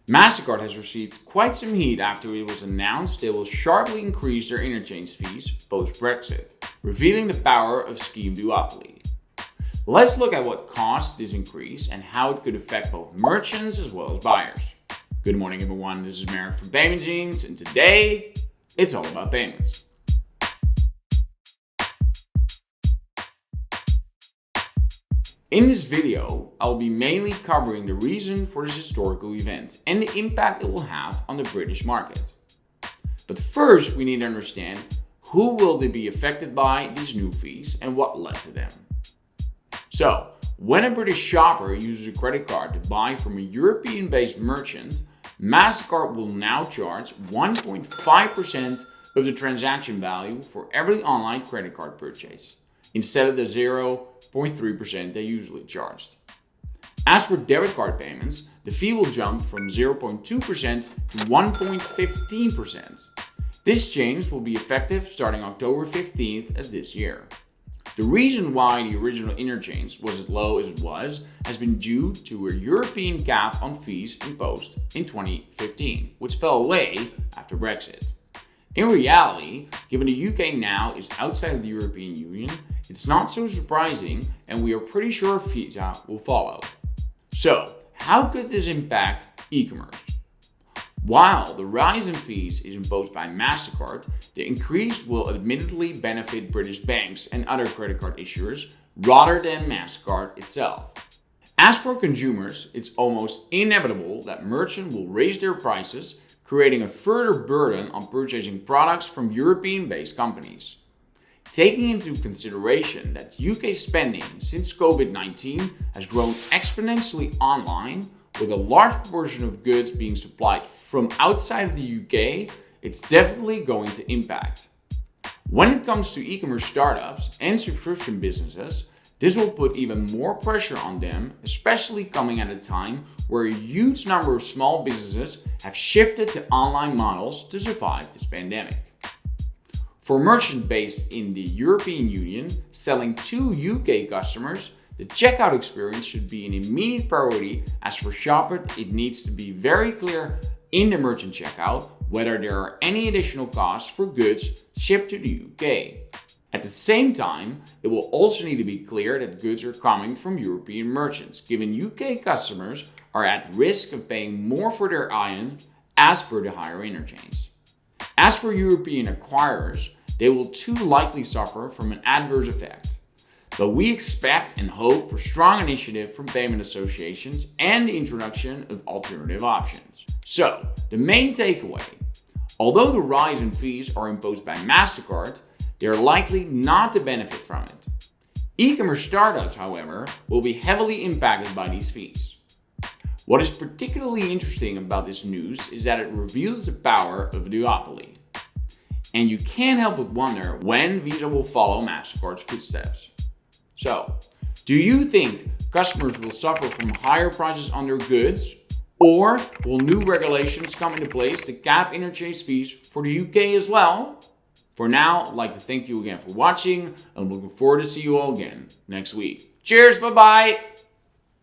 Mastercard has received quite some heat after it was announced they will sharply increase their interchange fees post-Brexit, revealing the power of scheme duopoly. Let's look at what caused this increase and how it could affect both merchants as well as buyers. Good morning everyone, this is Marek from PaymentGenes, and today it's all about payments. In this video, I'll be mainly covering the reason for this historical event and the impact it will have on the British market. But first, we need to understand who will they be affected by these new fees and what led to them. So, when a British shopper uses a credit card to buy from a European-based merchant, Mastercard will now charge 1.5% of the transaction value for every online credit card purchase, instead of the 0.3% they usually charged. As for debit card payments, the fee will jump from 0.2% to 1.15%. This change will be effective starting October 15th of this year. The reason why the original interchange was as low as it was has been due to a European cap on fees imposed in 2015, which fell away after Brexit. In reality, given the UK now is outside of the European Union, it's not so surprising, and we are pretty sure fees will follow. So, how could this impact e-commerce? While the rise in fees is imposed by Mastercard, the increase will admittedly benefit British banks and other credit card issuers rather than Mastercard itself. As for consumers, it's almost inevitable that merchants will raise their prices, creating a further burden on purchasing products from European-based companies. Taking into consideration that UK spending since COVID-19 has grown exponentially online, with a large proportion of goods being supplied from outside of the UK, it's definitely going to impact. When it comes to e-commerce startups and subscription businesses, this will put even more pressure on them, especially coming at a time where a huge number of small businesses have shifted to online models to survive this pandemic. For merchants based in the European Union selling to UK customers, the checkout experience should be an immediate priority. As for shoppers, it needs to be very clear in the merchant checkout whether there are any additional costs for goods shipped to the UK. At the same time, it will also need to be clear that goods are coming from European merchants, given UK customers are at risk of paying more for their items as per the higher interchange. As for European acquirers, they will too likely suffer from an adverse effect. But we expect and hope for strong initiative from payment associations and the introduction of alternative options. So, the main takeaway: although the rise in fees are imposed by Mastercard, they are likely not to benefit from it. E-commerce startups, however, will be heavily impacted by these fees. What is particularly interesting about this news is that it reveals the power of a duopoly. And you can't help but wonder when Visa will follow Mastercard's footsteps. So, do you think customers will suffer from higher prices on their goods, or will new regulations come into place to cap interchange fees for the UK as well? For now, I'd like to thank you again for watching. I'm looking forward to see you all again next week. Cheers, bye-bye!